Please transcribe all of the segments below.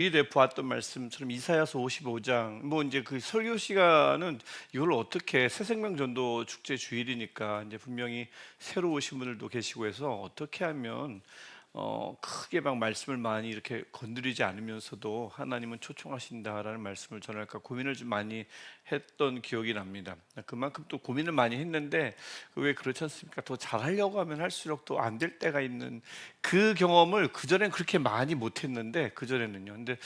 일에 보았던 말씀처럼 이사야서 55장 뭐 이제 그 설교 시간은 이걸 어떻게 새생명전도 축제 주일이니까 이제 분명히 새로 오신 분들도 계시고 해서 어떻게 하면 크게 막 말씀을 많이 이렇게 건드리지 않으면서도 하나님은 초청하신다라는 말씀을 전할까 고민을 좀 많이 했던 기억이 납니다. 그만큼 또 고민을 많이 했는데 왜 그렇지 않습니까? 더 잘하려고 하면 할수록 또 안 될 때가 있는 그 경험을 그전엔 그렇게 많이 못했는데 그전에는요. 근데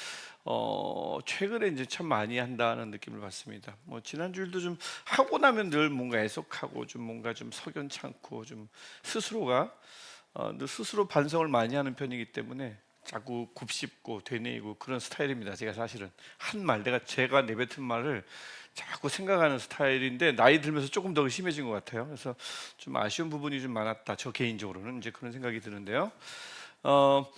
최근에 이제 참 많이 한다는 느낌을 받습니다. 뭐 지난주일도 좀 하고 나면 늘 뭔가 애석하고 좀 뭔가 좀 석연찮고 좀 스스로가 늘 스스로 반성을 많이 하는 편이기 때문에 자꾸 곱씹고 되뇌이고 그런 스타일입니다. 제가 사실은 한 말, 제가 내뱉은 말을 자꾸 생각하는 스타일인데 나이 들면서 조금 더 심해진 것 같아요. 그래서 좀 아쉬운 부분이 좀 많았다. 저 개인적으로는 이제 그런 생각이 드는데요. 어,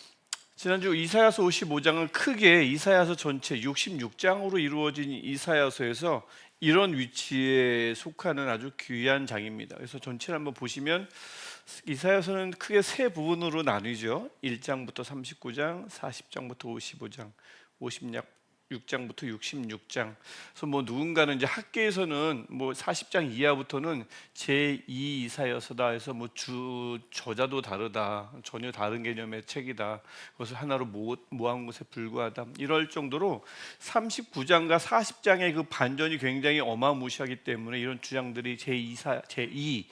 지난주 이사야서 55장은 크게 이사야서 전체 66장으로 이루어진 이사야서에서 이런 위치에 속하는 아주 귀한 장입니다. 그래서 전체를 한번 보시면 이사야서는 크게 세 부분으로 나뉘죠. 1장부터 39장, 40장부터 55장, 56장부터 66장. 그래서 뭐 누군가는 이제 학계에서는 뭐 40장 이하부터는 제2 이사야서다 해서 뭐 저자도 다르다, 전혀 다른 개념의 책이다, 그것을 하나로 모아온 것에 불과하다, 이럴 정도로 39장과 40장의 그 반전이 굉장히 어마무시하기 때문에 이런 주장들이 제2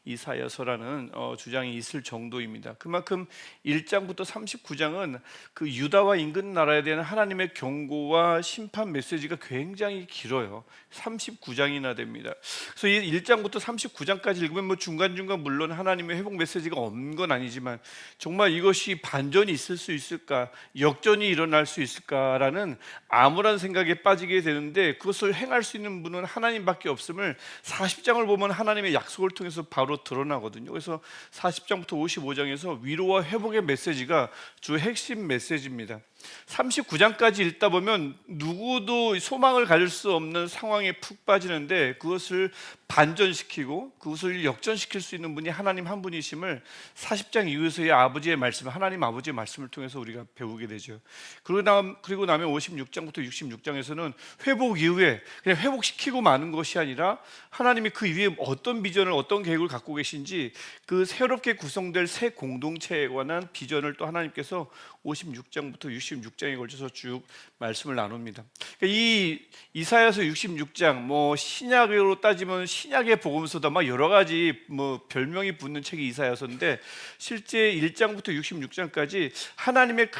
이사야서라는 주장이 있을 정도입니다. 그만큼 1장부터 39장은 그 유다와 인근 나라에 대한 하나님의 경고와 심판 메시지가 굉장히 길어요. 39장이나 됩니다. 그래서 이 1장부터 39장까지 읽으면 뭐 중간중간 물론 하나님의 회복 메시지가 없는 건 아니지만 정말 이것이 반전이 있을 수 있을까, 역전이 일어날 수 있을까라는 암울한 생각에 빠지게 되는데 그것을 행할 수 있는 분은 하나님밖에 없음을 40장을 보면 하나님의 약속을 통해서 바로 드러나거든요. 그래서 40장부터 55장에서 위로와 회복의 메시지가 주 핵심 메시지입니다. 39장까지 읽다 보면 누구도 소망을 가질 수 없는 상황에 푹 빠지는데 그것을 반전시키고 그것을 역전시킬 수 있는 분이 하나님 한 분이심을 40장 이후에서의 아버지의 말씀, 하나님 아버지의 말씀을 통해서 우리가 배우게 되죠. 그리고 나면 56장부터 66장에서는 회복 이후에 그냥 회복시키고 마는 것이 아니라 하나님이 그 이후에 어떤 비전을, 어떤 계획을 갖고 계신지 그 새롭게 구성될 새 공동체에 관한 비전을 또 하나님께서 56장부터 66장에 걸쳐서 쭉 말씀을 나눕니다. 그러니까 이 이사야서 66장, 뭐 신약으로 따지면 신약의 복음서다, 막 여러 가지 뭐 별명이 붙는 책이 이사야서인데 실제 1장부터 66장까지 하나님의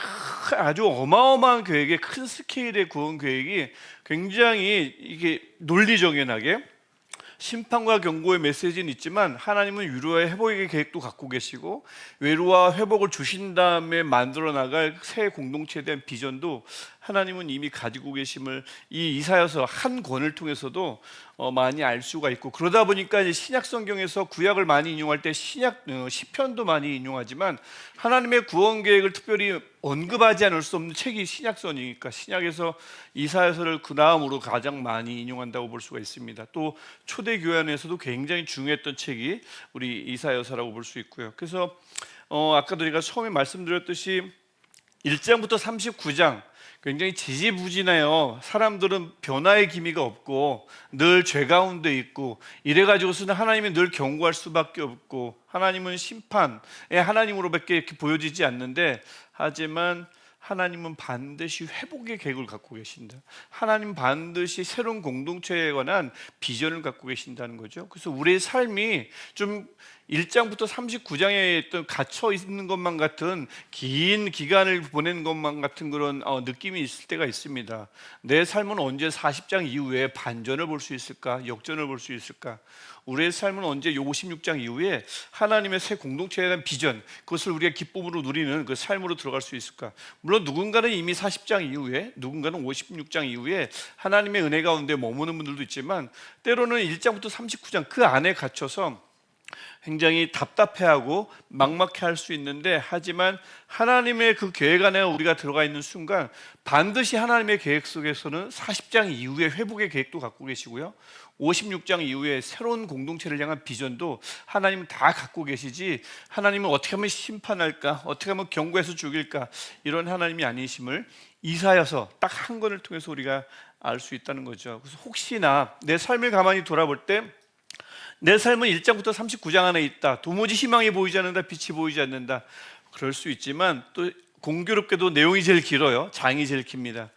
아주 어마어마한 계획의 큰 스케일의 구원 계획이 굉장히 이게 논리정연하게 심판과 경고의 메시지는 있지만 하나님은 위로와 회복의 계획도 갖고 계시고 위로와 회복을 주신 다음에 만들어 나갈 새 공동체에 대한 비전도 하나님은 이미 가지고 계심을 이 이사야서 한 권을 통해서도 많이 알 수가 있고, 그러다 보니까 이제 신약 성경에서 구약을 많이 인용할 때 시편도 많이 인용하지만 하나님의 구원 계획을 특별히 언급하지 않을 수 없는 책이 신약서니까 신약에서 이사야서를 그 다음으로 가장 많이 인용한다고 볼 수가 있습니다. 또 초대 교회 안에서도 굉장히 중요했던 책이 우리 이사야서라고 볼 수 있고요. 그래서 아까도 제가 처음에 말씀드렸듯이 1장부터 39장 굉장히 지지부진해요. 사람들은 변화의 기미가 없고 늘 죄 가운데 있고 이래가지고서는 하나님이 늘 경고할 수밖에 없고 하나님은 심판의 하나님으로밖에 이렇게 보여지지 않는데, 하지만 하나님은 반드시 회복의 계획을 갖고 계신다. 하나님 반드시 새로운 공동체에 관한 비전을 갖고 계신다는 거죠. 그래서 우리의 삶이 좀 1장부터 39장에 갇혀 있는 것만 같은 긴 기간을 보낸 것만 같은 그런 느낌이 있을 때가 있습니다. 내 삶은 언제 40장 이후에 반전을 볼 수 있을까? 역전을 볼 수 있을까? 우리의 삶은 언제 56장 이후에 하나님의 새 공동체에 대한 비전, 그것을 우리가 기쁨으로 누리는 그 삶으로 들어갈 수 있을까? 물론 누군가는 이미 40장 이후에, 누군가는 56장 이후에 하나님의 은혜 가운데 머무는 분들도 있지만 때로는 1장부터 39장 그 안에 갇혀서 굉장히 답답해하고 막막해할 수 있는데, 하지만 하나님의 그 계획 안에 우리가 들어가 있는 순간 반드시 하나님의 계획 속에서는 40장 이후에 회복의 계획도 갖고 계시고요, 56장 이후에 새로운 공동체를 향한 비전도 하나님은 다 갖고 계시지, 하나님은 어떻게 하면 심판할까, 어떻게 하면 경고해서 죽일까, 이런 하나님이 아니심을 이사야서 딱 한 권을 통해서 우리가 알 수 있다는 거죠. 그래서 혹시나 내 삶을 가만히 돌아볼 때 내 삶은 1장부터 39장 안에 있다, 도무지 희망이 보이지 않는다, 빛이 보이지 않는다, 그럴 수 있지만 또 공교롭게도 내용이 제일 길어요. 장이 제일 깁니다.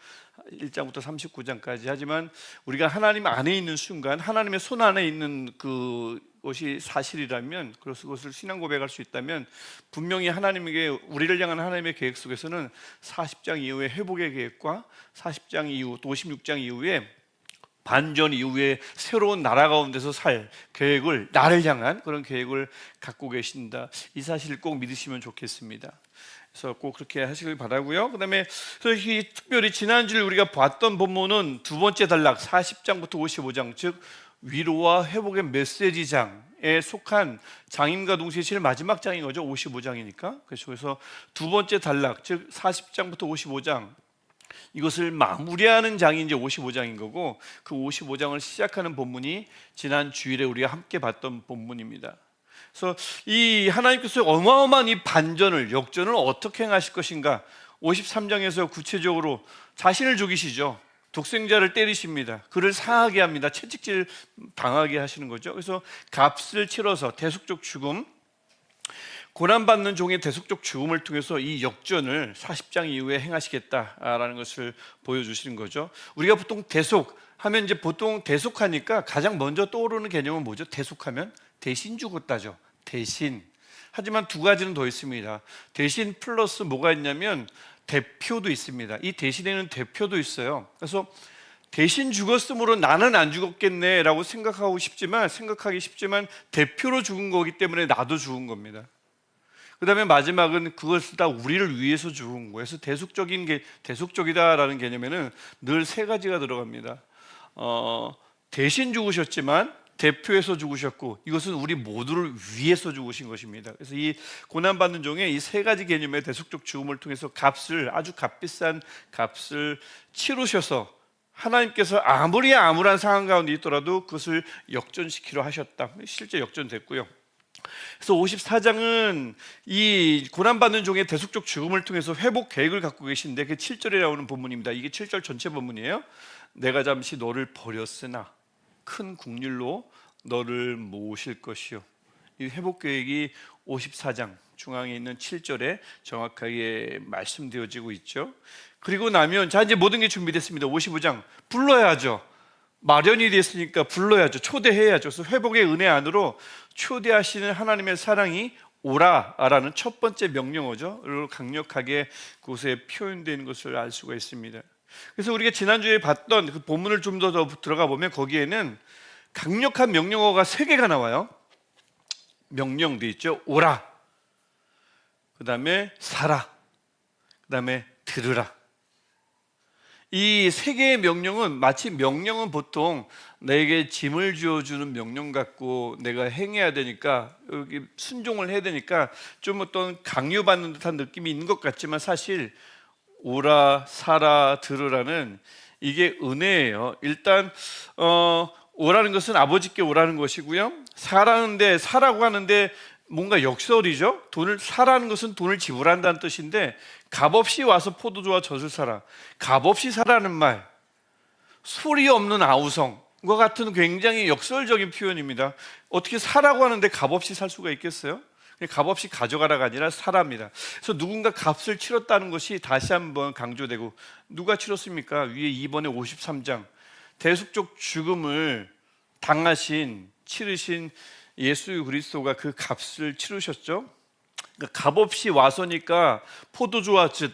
1장부터 39장까지. 하지만 우리가 하나님 안에 있는 순간, 하나님의 손 안에 있는 그것이 사실이라면, 그래서 그것을 신앙 고백할 수 있다면 분명히 하나님에게, 우리를 향한 하나님의 계획 속에서는 40장 이후의 회복의 계획과 40장 이후 또 56장 이후에 반전 이후에 새로운 나라 가운데서 살 계획을, 나를 향한 그런 계획을 갖고 계신다. 이 사실을 꼭 믿으시면 좋겠습니다. 그래서 꼭 그렇게 하시길 바라고요. 그다음에 특별히 지난주에 우리가 봤던 본문은 두 번째 단락 40장부터 55장, 즉 위로와 회복의 메시지장에 속한 장임과 동시에 제일 마지막 장인 거죠. 55장이니까. 그래서 두 번째 단락, 즉 40장부터 55장, 이것을 마무리하는 장이 이제 55장인 거고, 그 55장을 시작하는 본문이 지난 주일에 우리가 함께 봤던 본문입니다. 그래서 이 하나님께서 어마어마한 이 반전을, 역전을 어떻게 행하실 것인가, 53장에서 구체적으로 자신을 죽이시죠. 독생자를 때리십니다. 그를 상하게 합니다. 채찍질 당하게 하시는 거죠. 그래서 값을 치러서 대속적 죽음, 고난받는 종의 대속적 죽음을 통해서 이 역전을 40장 이후에 행하시겠다라는 것을 보여주시는 거죠. 우리가 보통 대속하면, 이제 보통 대속하니까 가장 먼저 떠오르는 개념은 뭐죠? 대속하면 대신 죽었다죠. 대신. 하지만 두 가지는 더 있습니다. 대신 플러스 뭐가 있냐면 대표도 있습니다. 이 대신에는 대표도 있어요. 그래서 대신 죽었으므로 나는 안 죽었겠네 라고 생각하기 쉽지만 대표로 죽은 거기 때문에 나도 죽은 겁니다. 그 다음에 마지막은 그것을 다 우리를 위해서 죽은 거예요. 그래서 대속적이다라는 개념에는 늘 세 가지가 들어갑니다. 대신 죽으셨지만 대표해서 죽으셨고, 이것은 우리 모두를 위해서 죽으신 것입니다. 그래서 이 고난받는 종의 이 세 가지 개념의 대속적 죽음을 통해서 아주 값비싼 값을 치르셔서 하나님께서 아무리 암울한 상황 가운데 있더라도 그것을 역전시키려 하셨다. 실제 역전됐고요. 그래서 54장은 이 고난받는 종의 대속적 죽음을 통해서 회복 계획을 갖고 계신데, 그 7절에 나오는 본문입니다. 이게 7절 전체 본문이에요. 내가 잠시 너를 버렸으나 큰 국률로 너를 모으실 것이요. 이 회복 계획이 54장 중앙에 있는 7절에 정확하게 말씀되어지고 있죠. 그리고 나면 자, 이제 모든 게 준비됐습니다. 55장 불러야죠. 마련이 됐으니까 불러야죠. 초대해야죠. 그래서 회복의 은혜 안으로 초대하시는 하나님의 사랑이 오라라는 첫 번째 명령어죠. 강력하게 그곳에 표현되는 것을 알 수가 있습니다. 그래서 우리가 지난주에 봤던 그 본문을 좀 더 들어가 보면 거기에는 강력한 명령어가 3개가 나와요. 명령돼 있죠. 오라, 그 다음에 사라, 그 다음에 들으라. 이 3개의 명령은 마치, 명령은 보통 내게 짐을 지어주는 명령 같고 내가 행해야 되니까, 여기 순종을 해야 되니까 좀 어떤 강요받는 듯한 느낌이 있는 것 같지만, 사실 오라, 사라, 들으라는 이게 은혜예요. 일단 오라는 것은 아버지께 오라는 것이고요. 사라고 하는데 뭔가 역설이죠. 사라는 것은 돈을 지불한다는 뜻인데, 값없이 와서 포도주와 젖을 사라, 값없이 사라는 말, 소리 없는 아우성과 같은 굉장히 역설적인 표현입니다. 어떻게 사라고 하는데 값없이 살 수가 있겠어요? 값없이 가져가라가 아니라 사랍니다. 그래서 누군가 값을 치렀다는 것이 다시 한번 강조되고, 누가 치렀습니까? 위에 2번에 53장 대속적 죽음을 치르신 예수 그리스도가 그 값을 치르셨죠. 그러니까 값없이 와서니까 포도주와 즉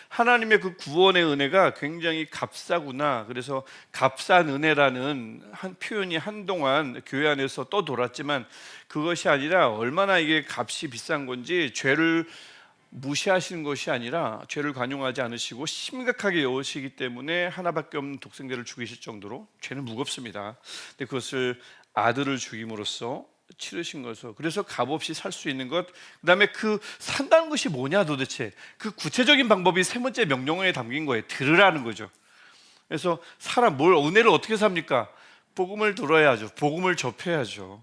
하나님의 그 구원의 은혜가 굉장히 값싸구나. 그래서 값싼 은혜라는 한 표현이 한동안 교회 안에서 떠돌았지만, 그것이 아니라 얼마나 이게 값이 비싼 건지, 죄를 무시하시는 것이 아니라 죄를 관용하지 않으시고 심각하게 여기시기 때문에 하나밖에 없는 독생자를 죽이실 정도로 죄는 무겁습니다. 근데 그것을 아들을 죽임으로써 치르신 것으로, 그래서 값없이 살 수 있는 것, 그 다음에 그 산다는 것이 뭐냐 도대체, 그 구체적인 방법이 세 번째 명령어에 담긴 거예요. 들으라는 거죠. 그래서 은혜를 어떻게 삽니까? 복음을 들어야죠. 복음을 접해야죠.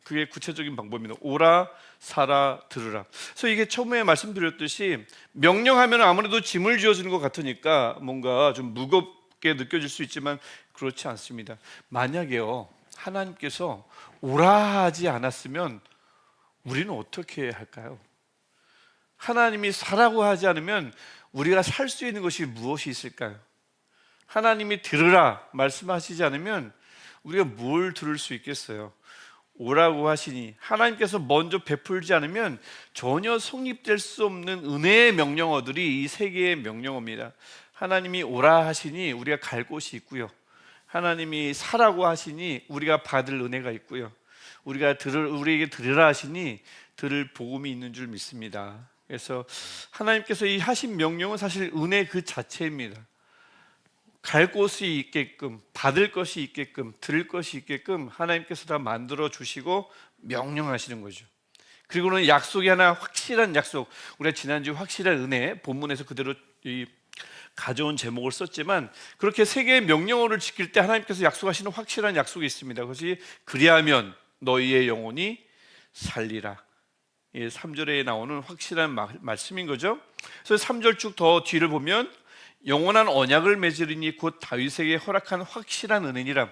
그게 구체적인 방법입니다. 오라, 사라, 들으라. 그래서 이게 처음에 말씀드렸듯이 명령하면 아무래도 짐을 지어주는 것 같으니까 뭔가 좀 무겁게 느껴질 수 있지만 그렇지 않습니다. 만약에요, 하나님께서 오라 하지 않았으면 우리는 어떻게 할까요? 하나님이 사라고 하지 않으면 우리가 살 수 있는 것이 무엇이 있을까요? 하나님이 들으라 말씀하시지 않으면 우리가 뭘 들을 수 있겠어요? 오라고 하시니, 하나님께서 먼저 베풀지 않으면 전혀 성립될 수 없는 은혜의 명령어들이 이 세 개의 명령어입니다. 하나님이 오라 하시니 우리가 갈 곳이 있고요, 하나님이 사라고 하시니 우리가 받을 은혜가 있고요, 우리에게 들으라 하시니 들을 복음이 있는 줄 믿습니다. 그래서 하나님께서 이 하신 명령은 사실 은혜 그 자체입니다. 갈 곳이 있게끔, 받을 것이 있게끔, 들을 것이 있게끔 하나님께서 다 만들어 주시고 명령하시는 거죠. 그리고는 약속이 하나, 확실한 약속. 우리가 지난주 확실한 은혜 본문에서 그대로 가져온 제목을 썼지만, 그렇게 세 개의 명령어를 지킬 때 하나님께서 약속하시는 확실한 약속이 있습니다. 그것이 그리하면 너희의 영혼이 살리라. 3절에 나오는 확실한 말씀인 거죠. 그래서 3절 쭉 더 뒤를 보면 영원한 언약을 맺으리니 곧 다윗에게 허락한 확실한 은혜니라.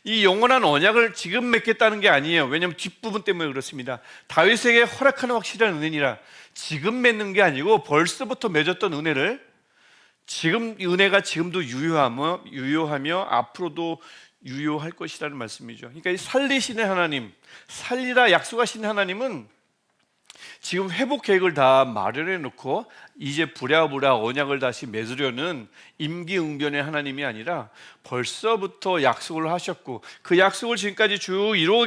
이 영원한 언약을 지금 맺겠다는 게 아니에요. 왜냐하면 뒷부분 때문에 그렇습니다. 다윗에게 허락한 확실한 은혜니라. 지금 맺는 게 아니고 벌써부터 맺었던 은혜를, 지금 은혜가 지금도 유효하며 앞으로도 유효할 것이라는 말씀이죠. 그러니까 이 살리시는 하나님, 살리라 약속하시는 하나님은 지금 회복 계획을 다 마련해 놓고 이제 부랴부랴 언약을 다시 맺으려는 임기응변의 하나님이 아니라 벌써부터 약속을 하셨고, 그 약속을 지금까지 쭉 이루어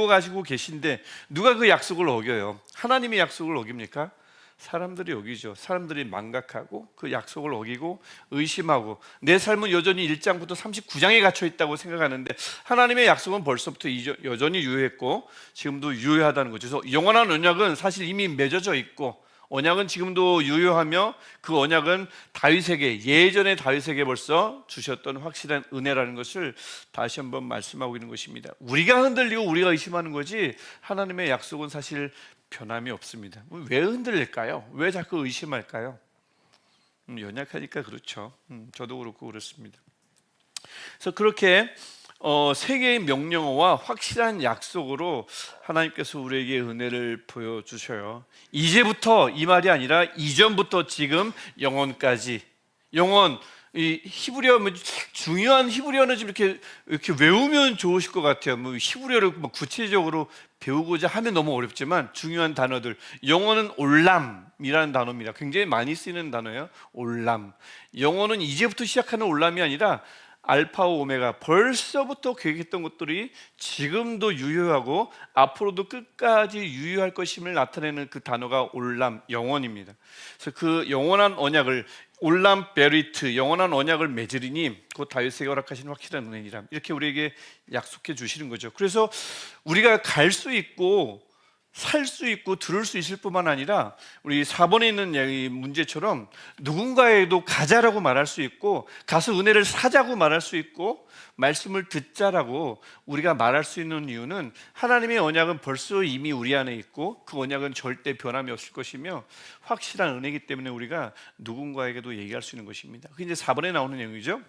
가시고 계신데, 누가 그 약속을 어겨요? 하나님의 약속을 어깁니까? 사람들이 어기죠. 사람들이 망각하고 그 약속을 어기고 의심하고 내 삶은 여전히 1장부터 39장에 갇혀 있다고 생각하는데, 하나님의 약속은 벌써부터 여전히 유효했고 지금도 유효하다는 거죠. 그래서 영원한 언약은 사실 이미 맺어져 있고, 언약은 지금도 유효하며 그 언약은 예전에 다윗에게 벌써 주셨던 확실한 은혜라는 것을 다시 한번 말씀하고 있는 것입니다. 우리가 흔들리고 우리가 의심하는 거지 하나님의 약속은 사실 변함이 없습니다. 왜 흔들릴까요? 왜 자꾸 의심할까요? 연약하니까 그렇죠. 저도 그렇고 그렇습니다. 그래서 그렇게 세 개의 명령어와 확실한 약속으로 하나님께서 우리에게 은혜를 보여주셔요. 이제부터, 이 말이 아니라 이전부터 지금 영원까지. 영원, 이 히브리어, 중요한 히브리어는 좀 이렇게 외우면 좋으실 것 같아요. 히브리어를 구체적으로 배우고자 하면 너무 어렵지만 중요한 단어들, 영어는 올람이라는 단어입니다. 굉장히 많이 쓰이는 단어예요. 올람. 영어는 이제부터 시작하는 올람이 아니라 알파와 오메가, 벌써부터 계획했던 것들이 지금도 유효하고 앞으로도 끝까지 유효할 것임을 나타내는 그 단어가 올람, 영원입니다. 그래서 그 영원한 언약을, 올람 베리트, 영원한 언약을 맺으리니 곧 다윗에게 허락하신 확실한 은혜니라, 이렇게 우리에게 약속해 주시는 거죠. 그래서 우리가 갈 수 있고 살 수 있고 들을 수 있을 뿐만 아니라, 우리 4번에 있는 이 문제처럼 누군가에도 가자라고 말할 수 있고, 가서 은혜를 사자고 말할 수 있고, 말씀을 듣자라고 우리가 말할 수 있는 이유는, 하나님의 언약은 벌써 이미 우리 안에 있고 그 언약은 절대 변함이 없을 것이며 확실한 은혜이기 때문에 우리가 누군가에게도 얘기할 수 있는 것입니다. 그게 이제 4번에 나오는 내용이죠.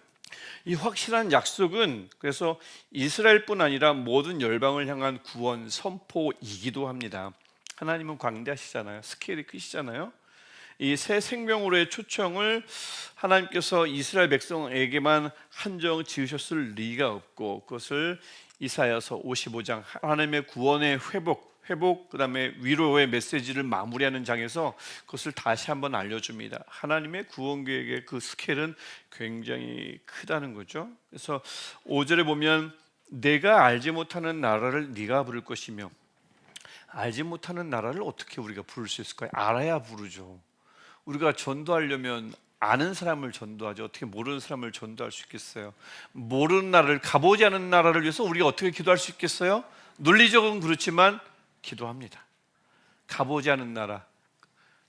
이 확실한 약속은 그래서 이스라엘뿐 아니라 모든 열방을 향한 구원 선포이기도 합니다. 하나님은 광대하시잖아요. 스케일이 크시잖아요. 이 새 생명으로의 초청을 하나님께서 이스라엘 백성에게만 한정 지으셨을 리가 없고, 그것을 이사야서 55장 하나님의 구원의 회복, 그다음에 위로의 메시지를 마무리하는 장에서 그것을 다시 한번 알려줍니다. 하나님의 구원 계획의 그 스케일은 굉장히 크다는 거죠. 그래서 5절에 보면 내가 알지 못하는 나라를 네가 부를 것이며, 알지 못하는 나라를 어떻게 우리가 부를 수 있을까요? 알아야 부르죠. 우리가 전도하려면 아는 사람을 전도하죠. 어떻게 모르는 사람을 전도할 수 있겠어요? 모르는 나라를, 가보지 않은 나라를 위해서 우리가 어떻게 기도할 수 있겠어요? 논리적은 그렇지만 기도합니다. 가보지 않은 나라,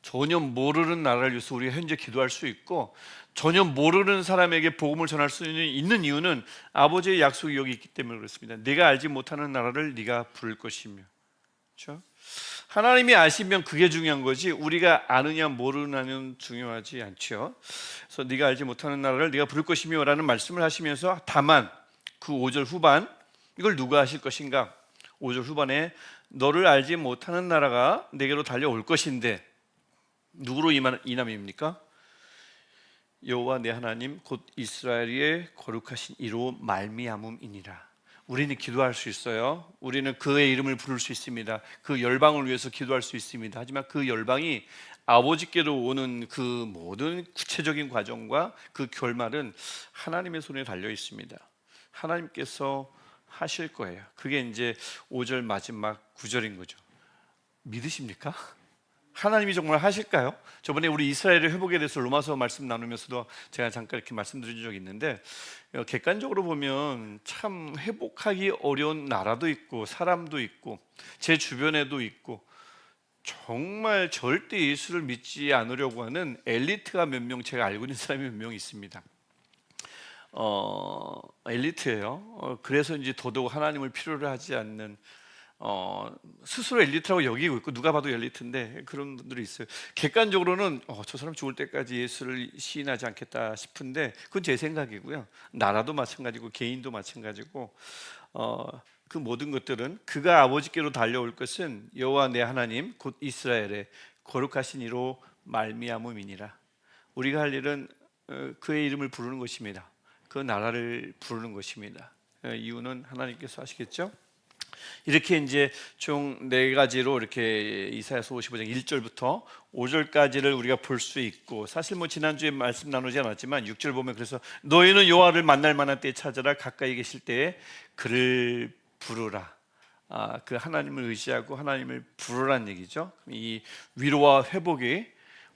전혀 모르는 나라를 위해서 우리가 현재 기도할 수 있고, 전혀 모르는 사람에게 복음을 전할 수 있는 이유는 아버지의 약속이 여기 있기 때문에 그렇습니다. 네가 알지 못하는 나라를 네가 부를 것이며. 그렇죠? 하나님이 아시면 그게 중요한 거지, 우리가 아느냐 모르느냐는 중요하지 않죠. 그래서 네가 알지 못하는 나라를 네가 부를 것이며 라는 말씀을 하시면서, 다만 그 5절 후반, 이걸 누가 하실 것인가? 5절 후반에 너를 알지 못하는 나라가 내게로 달려올 것인데, 누구로 이남입니까? 여호와 내 하나님 곧 이스라엘의 거룩하신 이로 말미암음이니라. 우리는 기도할 수 있어요. 우리는 그의 이름을 부를 수 있습니다. 그 열방을 위해서 기도할 수 있습니다. 하지만 그 열방이 아버지께로 오는 그 모든 구체적인 과정과 그 결말은 하나님의 손에 달려 있습니다. 하나님께서 하실 거예요. 그게 이제 5절 마지막 9절인 거죠. 믿으십니까? 하나님이 정말 하실까요? 저번에 우리 이스라엘의 회복에 대해서 로마서 말씀 나누면서도 제가 잠깐 이렇게 말씀드린 적이 있는데, 객관적으로 보면 참 회복하기 어려운 나라도 있고 사람도 있고 제 주변에도 있고, 정말 절대 예수를 믿지 않으려고 하는 엘리트가 몇 명, 제가 알고 있는 사람이 몇 명 있습니다. 엘리트예요. 그래서 이제 더더욱 하나님을 필요로 하지 않는, 스스로 엘리트라고 여기고 있고 누가 봐도 엘리트인데 그런 분들이 있어요. 객관적으로는 저 사람 죽을 때까지 예수를 시인하지 않겠다 싶은데, 그건 제 생각이고요. 나라도 마찬가지고 개인도 마찬가지고, 그 모든 것들은 그가 아버지께로 달려올 것은 여호와 내 하나님 곧 이스라엘의 거룩하신 이로 말미암음이니라. 우리가 할 일은 그의 이름을 부르는 것입니다. 그 나라를 부르는 것입니다. 이유는 하나님께서 하시겠죠. 이렇게 이제 총 네 가지로 이렇게 이사야서 55장 1절부터 5절까지를 우리가 볼 수 있고, 사실 뭐 지난주에 말씀 나누지 않았지만 6절 보면, 그래서 너희는 여호와를 만날 만한 때에 찾아라, 가까이 계실 때에 그를 부르라. 그 하나님을 의지하고 하나님을 부르라는 얘기죠. 이 위로와 회복이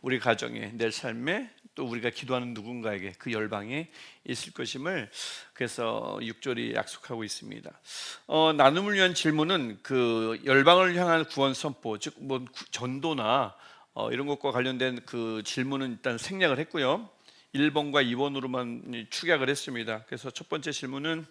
우리 가정에, 내 삶에, 또 우리가 기도하는 누군가에게, 그 열방에 있을 것임을 그래서 6절이 약속하고 있습니다. 나눔을 위한 질문은 그 열방을 향한 구원 선포, 즉 뭐 전도나 이런 것과 관련된 그 질문은 일단 생략을 했고요. 1번과 2번으로만 축약을 했습니다. 그래서 첫 번째 질문은,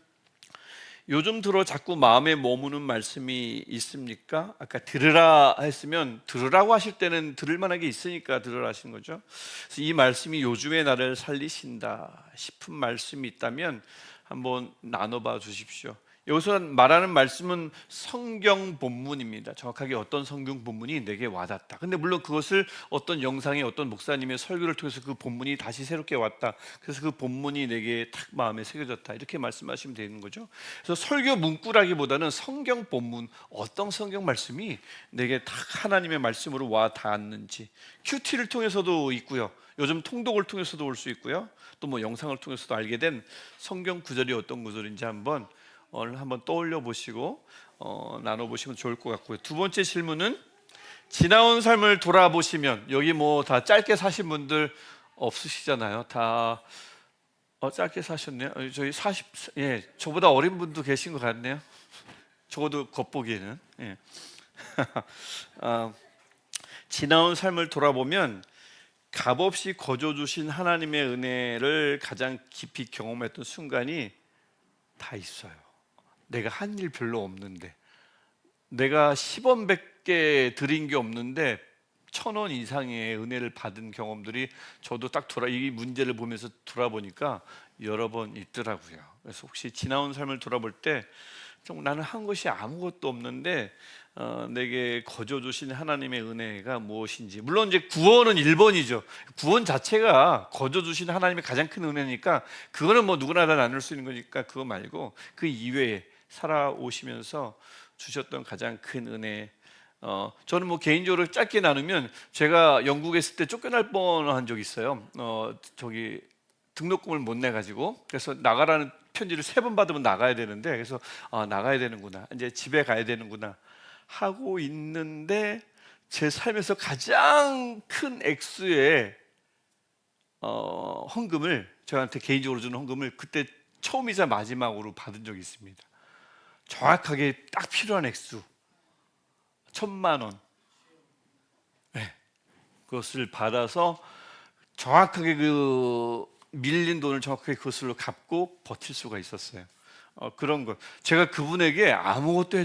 요즘 들어 자꾸 마음에 머무는 말씀이 있습니까? 아까 들으라 했으면, 들으라고 하실 때는 들을 만한 게 있으니까 들으라 하시는 거죠. 그래서 이 말씀이 요즘의 나를 살리신다 싶은 말씀이 있다면 한번 나눠봐 주십시오. 여기서 말하는 말씀은 성경 본문입니다. 정확하게 어떤 성경 본문이 내게 와닿다. 근데 물론 그것을 어떤 영상의 어떤 목사님의 설교를 통해서 그 본문이 다시 새롭게 왔다. 그래서 그 본문이 내게 탁 마음에 새겨졌다. 이렇게 말씀하시면 되는 거죠. 그래서 설교 문구라기보다는 성경 본문, 어떤 성경 말씀이 내게 탁 하나님의 말씀으로 와 닿았는지, 큐티를 통해서도 있고요. 요즘 통독을 통해서도 올 수 있고요. 또 뭐 영상을 통해서도 알게 된 성경 구절이 어떤 구절인지 오늘 한번 떠올려 보시고 나눠보시면 좋을 것 같고요. 두 번째 질문은, 지나온 삶을 돌아보시면, 여기 뭐 다 짧게 사신 분들 없으시잖아요. 다 짧게 사셨네요. 저희 40, 저보다 어린 분도 계신 것 같네요. 적어도 겉보기에는. 지나온 삶을 돌아보면 값없이 거저주신 하나님의 은혜를 가장 깊이 경험했던 순간이 다 있어요. 내가 한 일 별로 없는데, 내가 10원 100개 드린 게 없는데 1,000원 이상의 은혜를 받은 경험들이, 저도 딱 이 문제를 보면서 돌아보니까 여러 번 있더라고요. 그래서 혹시 지나온 삶을 돌아볼 때, 나는 한 것이 아무것도 없는데 내게 거저 주신 하나님의 은혜가 무엇인지, 물론 이제 구원은 1번이죠. 구원 자체가 거저 주신 하나님의 가장 큰 은혜니까 그거는 뭐 누구나 다 나눌 수 있는 거니까 그거 말고, 그 이외에 살아오시면서 주셨던 가장 큰 은혜, 저는 뭐 개인적으로 짧게 나누면, 제가 영국에 있을 때 쫓겨날 뻔한 적이 있어요. 저기 등록금을 못 내 가지고, 그래서 나가라는 편지를 3번 받으면 나가야 되는데, 그래서 나가야 되는구나, 이제 집에 가야 되는구나 하고 있는데, 제 삶에서 가장 큰 액수의 헌금을, 저한테 개인적으로 주는 헌금을 그때 처음이자 마지막으로 받은 적이 있습니다. 정확하게 딱 필요한 액수, 1,000만 원. 그것을 받아서 정확하게 그 밀린 돈을 정확하게 그것으로 갚고 버틸 수가 있었어요. 그런 거 제가 그분에게 아무것도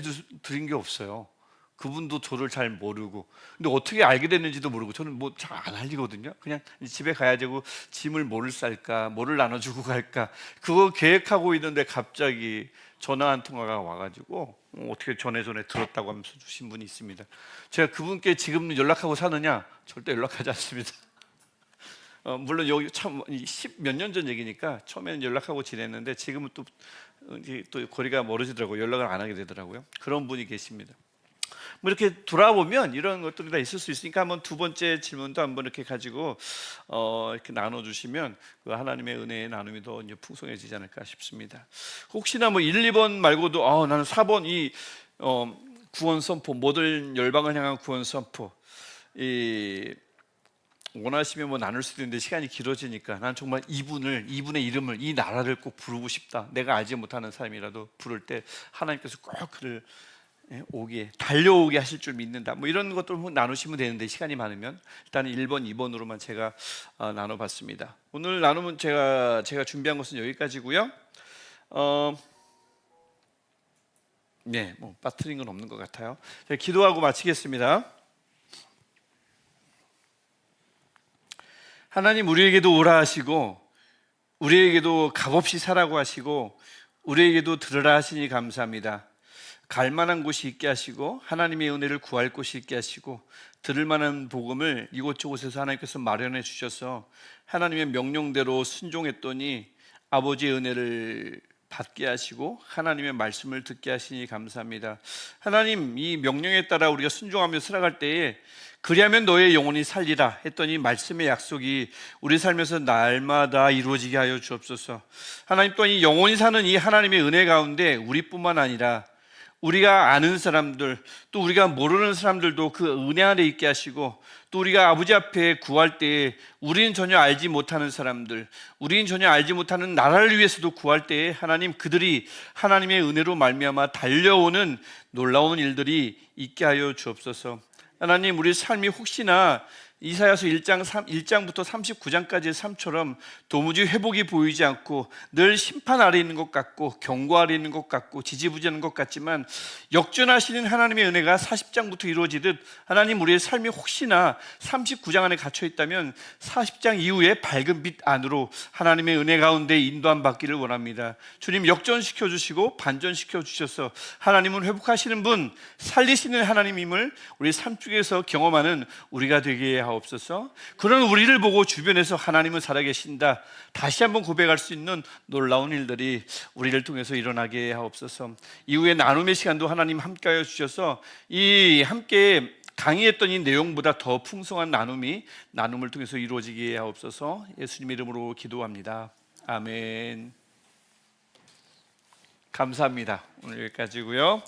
드린 게 없어요. 그분도 저를 잘 모르고, 근데 어떻게 알게 됐는지도 모르고, 저는 뭐 잘 안 알리거든요. 그냥 집에 가야 되고 짐을 뭐를 쌀까, 뭐를 나눠주고 갈까, 그거 계획하고 있는데 갑자기 전화 한 통화가 와가지고 어떻게 전에 들었다고 하면서 주신 분이 있습니다. 제가 그분께 지금 연락하고 사느냐? 절대 연락하지 않습니다. 물론 여기 참 10몇 년 전 얘기니까 처음에는 연락하고 지냈는데 지금은 또 거리가 멀어지더라고요. 연락을 안 하게 되더라고요. 그런 분이 계십니다. 뭐 이렇게 돌아보면 이런 것들이 다 있을 수 있으니까 한번 두 번째 질문도 한번 이렇게 가지고 이렇게 나눠주시면 그 하나님의 은혜의 나눔이 더 이제 풍성해지지 않을까 싶습니다. 혹시나 뭐 1, 2번 말고도 나는 4번 이 구원 선포, 모든 열방을 향한 구원 선포, 이 원하시면 뭐 나눌 수도 있는데 시간이 길어지니까 난 정말 이분의 이름을, 이 나라를 꼭 부르고 싶다. 내가 알지 못하는 사람이라도 부를 때 하나님께서 꼭 그를 달려오게 하실 줄 믿는다. 뭐 이런 것들 나누시면 되는데 시간이 많으면 일단 1번, 2번으로만 제가 나눠봤습니다. 오늘 나누면 제가 준비한 것은 여기까지고요. 네, 뭐 빠뜨린 건 없는 것 같아요. 제가 기도하고 마치겠습니다. 하나님, 우리에게도 오라 하시고 우리에게도 값없이 사라고 하시고 우리에게도 들으라 하시니 감사합니다. 갈 만한 곳이 있게 하시고 하나님의 은혜를 구할 곳이 있게 하시고 들을 만한 복음을 이곳저곳에서 하나님께서 마련해 주셔서 하나님의 명령대로 순종했더니 아버지의 은혜를 받게 하시고 하나님의 말씀을 듣게 하시니 감사합니다. 하나님, 이 명령에 따라 우리가 순종하며 살아갈 때에 그리하면 너의 영혼이 살리라 했더니 말씀의 약속이 우리 삶에서 날마다 이루어지게 하여 주옵소서. 하나님, 또한 이 영혼이 사는 이 하나님의 은혜 가운데 우리뿐만 아니라 우리가 아는 사람들, 또 우리가 모르는 사람들도 그 은혜 안에 있게 하시고, 또 우리가 아버지 앞에 구할 때에 우리는 전혀 알지 못하는 사람들, 우리는 전혀 알지 못하는 나라를 위해서도 구할 때에 하나님, 그들이 하나님의 은혜로 말미암아 달려오는 놀라운 일들이 있게 하여 주옵소서. 하나님, 우리 삶이 혹시나 이사야서 1장부터 39장까지의 삶처럼 도무지 회복이 보이지 않고 늘 심판 아래 있는 것 같고 경고 아래 있는 것 같고 지지부진한 것 같지만, 역전하시는 하나님의 은혜가 40장부터 이루어지듯 하나님, 우리의 삶이 혹시나 39장 안에 갇혀 있다면 40장 이후에 밝은 빛 안으로 하나님의 은혜 가운데 인도함 받기를 원합니다. 주님, 역전시켜 주시고 반전시켜 주셔서 하나님은 회복하시는 분, 살리시는 하나님임을 우리 삶 속에서 경험하는 우리가 되게 하옵소서. 그런 우리를 보고 주변에서 하나님은 살아계신다 다시 한번 고백할 수 있는 놀라운 일들이 우리를 통해서 일어나게 하옵소서. 이후에 나눔의 시간도 하나님 함께하여 주셔서 이 함께 강의했던 이 내용보다 더 풍성한 나눔을 통해서 이루어지게 하옵소서. 예수님 이름으로 기도합니다. 아멘. 감사합니다. 오늘 여기까지고요.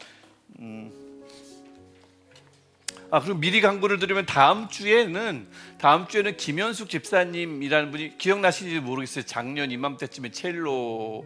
그리고 미리 광고를 드리면 다음 주에는 김현숙 집사님이라는 분이 기억나시는지 모르겠어요. 작년 이맘때쯤에 첼로